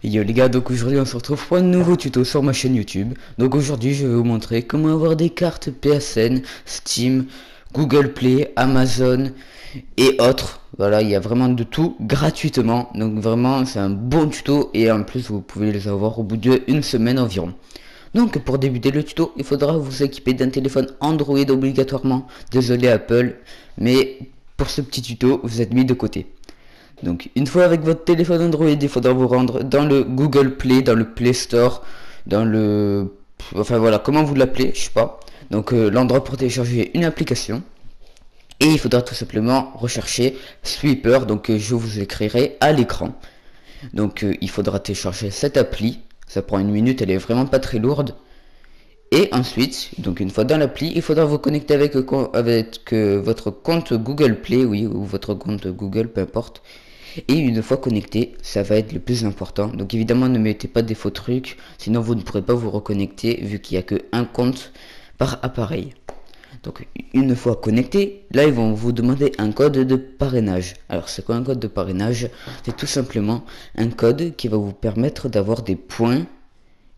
Yo les gars, donc aujourd'hui on se retrouve pour un nouveau tuto sur ma chaîne YouTube. Donc aujourd'hui je vais vous montrer comment avoir des cartes PSN, Steam, Google Play, Amazon et autres. Voilà, il y a vraiment de tout gratuitement. Donc vraiment c'est un bon tuto et en plus vous pouvez les avoir au bout d'une semaine environ. Donc pour débuter le tuto, il faudra vous équiper d'un téléphone Android obligatoirement. Désolé Apple, mais pour ce petit tuto vous êtes mis de côté. Donc une fois avec votre téléphone Android, il faudra vous rendre dans le Google Play, dans le Play Store, dans le... Enfin voilà, comment vous l'appelez, je sais pas. Donc l'endroit pour télécharger une application. Et il faudra tout simplement rechercher Sweeper, donc je vous écrirai à l'écran. Donc il faudra télécharger cette appli. Ça prend une minute, elle est vraiment pas très lourde. Et ensuite, donc une fois dans l'appli, il faudra vous connecter avec votre compte Google Play, oui, ou votre compte Google, peu importe. Et une fois connecté, ça va être le plus important. Donc évidemment, ne mettez pas des faux trucs, sinon vous ne pourrez pas vous reconnecter vu qu'il n'y a qu'un compte par appareil. Donc une fois connecté, là ils vont vous demander un code de parrainage. Alors c'est quoi un code de parrainage? C'est tout simplement un code qui va vous permettre d'avoir des points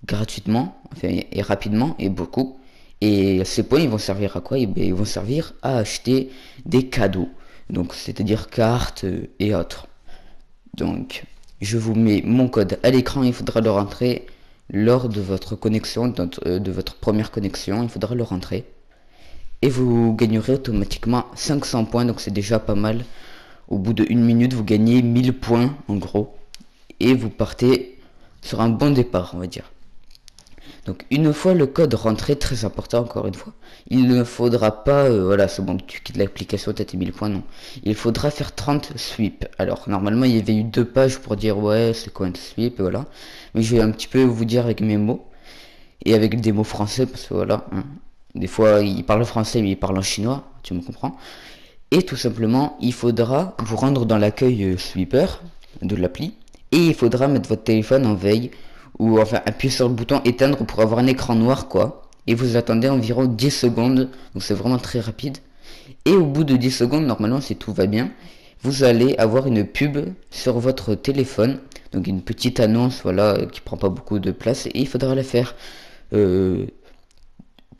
gratuitement, enfin, et rapidement et beaucoup. Et ces points ils vont servir à quoi? Ils vont servir à acheter des cadeaux. Donc c'est-à-dire cartes et autres. Donc, je vous mets mon code à l'écran, il faudra le rentrer lors de votre connexion, de votre première connexion, il faudra le rentrer. Et vous gagnerez automatiquement 500 points, donc c'est déjà pas mal. Au bout de 1 minute, vous gagnez 1000 points en gros. Et vous partez sur un bon départ, on va dire. Donc une fois le code rentré, très important encore une fois, il ne faudra pas, voilà c'est bon, tu quittes l'application, t'as tes 1000 points, non. Il faudra faire 30 sweeps. Alors normalement il y avait eu 2 pages pour dire ouais c'est quoi un sweep, et voilà. Mais je vais un petit peu vous dire avec mes mots, et avec des mots français, parce que voilà, hein. Des fois il parle français mais il parle en chinois, tu me comprends. Et tout simplement, il faudra vous rendre dans l'accueil sweeper de l'appli, et il faudra mettre votre téléphone en veille, ou enfin appuyer sur le bouton éteindre pour avoir un écran noir quoi. Et vous attendez environ 10 secondes, donc c'est vraiment très rapide. Et au bout de 10 secondes, normalement si tout va bien, vous allez avoir une pub sur votre téléphone. Donc une petite annonce, voilà, qui prend pas beaucoup de place. Et il faudra la faire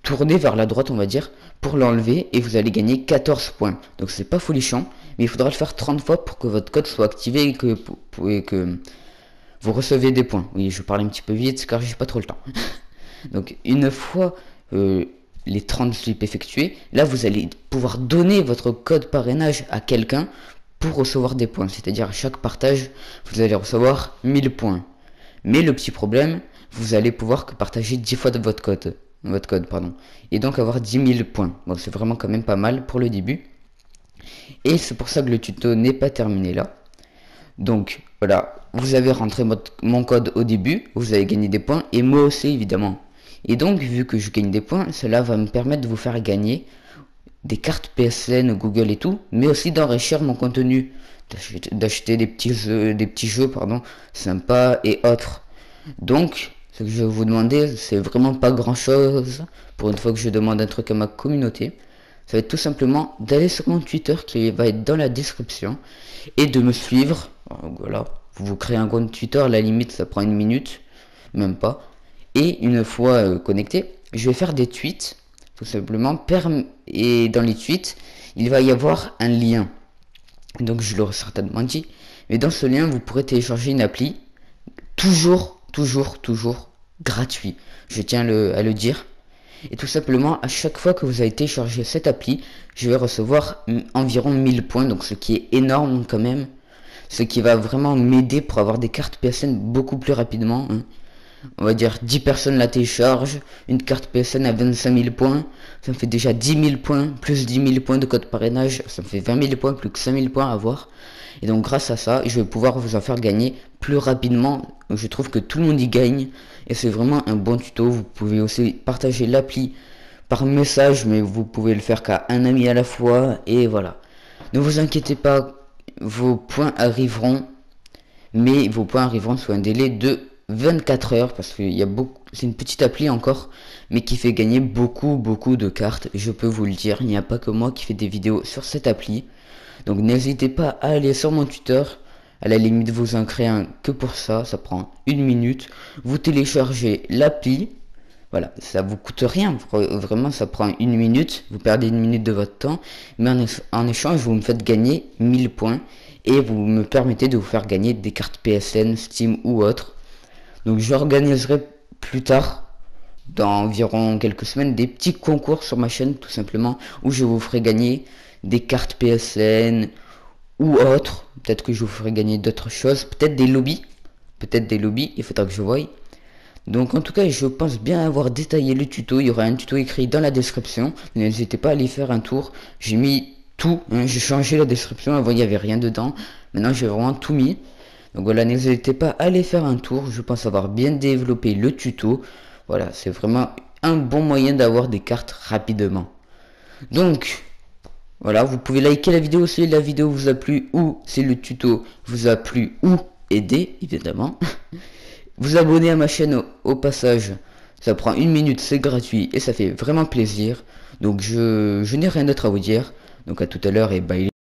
tourner vers la droite, on va dire, pour l'enlever. Et vous allez gagner 14 points. Donc c'est pas folichon, mais il faudra le faire 30 fois pour que votre code soit activé et que vous recevez des points. Oui, je parle un petit peu vite car j'ai pas trop le temps. Donc une fois les 30 slips effectués, là vous allez pouvoir donner votre code parrainage à quelqu'un pour recevoir des points. C'est-à-dire à chaque partage, vous allez recevoir 1000 points. Mais le petit problème, vous allez pouvoir que partager 10 fois de votre code. Et donc avoir 10 000 points. Donc c'est vraiment quand même pas mal pour le début. Et c'est pour ça que le tuto n'est pas terminé là. Donc voilà, vous avez rentré mon code au début, vous avez gagné des points, et moi aussi évidemment. Et donc vu que je gagne des points, cela va me permettre de vous faire gagner des cartes PSN, Google et tout, mais aussi d'enrichir mon contenu, d'acheter des petits jeux sympas et autres. Donc ce que je vais vous demander, c'est vraiment pas grand chose pour une fois que je demande un truc à ma communauté. Ça va être tout simplement d'aller sur mon Twitter qui va être dans la description et de me suivre. Voilà, vous créez un compte Twitter, à la limite ça prend 1 minute, même pas. Et une fois connecté, je vais faire des tweets, tout simplement. Et dans les tweets, il va y avoir un lien. Donc je l'aurais certainement dit. Mais dans ce lien, vous pourrez télécharger une appli. Toujours gratuit. Je tiens à le dire. Et tout simplement, à chaque fois que vous avez téléchargé cette appli, je vais recevoir environ 1000 points, donc ce qui est énorme quand même. Ce qui va vraiment m'aider pour avoir des cartes PSN beaucoup plus rapidement. Hein. On va dire 10 personnes la téléchargent, une carte PSN à 25 000 points, ça me fait déjà 10 000 points, plus 10 000 points de code parrainage, ça me fait 20 000 points, plus que 5 000 points à avoir. Et donc grâce à ça, je vais pouvoir vous en faire gagner plus rapidement. Je trouve que tout le monde y gagne, et c'est vraiment un bon tuto. Vous pouvez aussi partager l'appli par message, mais vous pouvez le faire qu'à un ami à la fois, et voilà. Ne vous inquiétez pas, vos points arriveront, mais vos points arriveront sous un délai de 24 heures, parce qu'il y a c'est une petite appli encore, mais qui fait gagner beaucoup de cartes. Je peux vous le dire, il n'y a pas que moi qui fais des vidéos sur cette appli. Donc n'hésitez pas à aller sur mon Twitter, À la limite, vous en créez un que pour ça, ça prend 1 minute. Vous téléchargez l'appli. Voilà, ça vous coûte rien, vraiment ça prend 1 minute, vous perdez 1 minute de votre temps, mais en échange vous me faites gagner 1000 points et vous me permettez de vous faire gagner des cartes PSN, Steam ou autre. Donc j'organiserai plus tard, dans environ quelques semaines, des petits concours sur ma chaîne tout simplement, où je vous ferai gagner des cartes PSN ou autre. Peut-être que je vous ferai gagner d'autres choses, peut-être des lobbies, il faudra que je voie. Donc en tout cas je pense bien avoir détaillé le tuto, il y aura un tuto écrit dans la description, n'hésitez pas à aller faire un tour, j'ai mis tout, hein, j'ai changé la description, avant il n'y avait rien dedans, maintenant j'ai vraiment tout mis. Donc voilà, n'hésitez pas à aller faire un tour, je pense avoir bien développé le tuto, voilà, c'est vraiment un bon moyen d'avoir des cartes rapidement. Donc voilà, vous pouvez liker la vidéo si la vidéo vous a plu ou si le tuto vous a plu ou aidé évidemment. Vous abonner à ma chaîne au passage, ça prend 1 minute, c'est gratuit et ça fait vraiment plaisir. Donc je n'ai rien d'autre à vous dire. Donc à tout à l'heure et bye.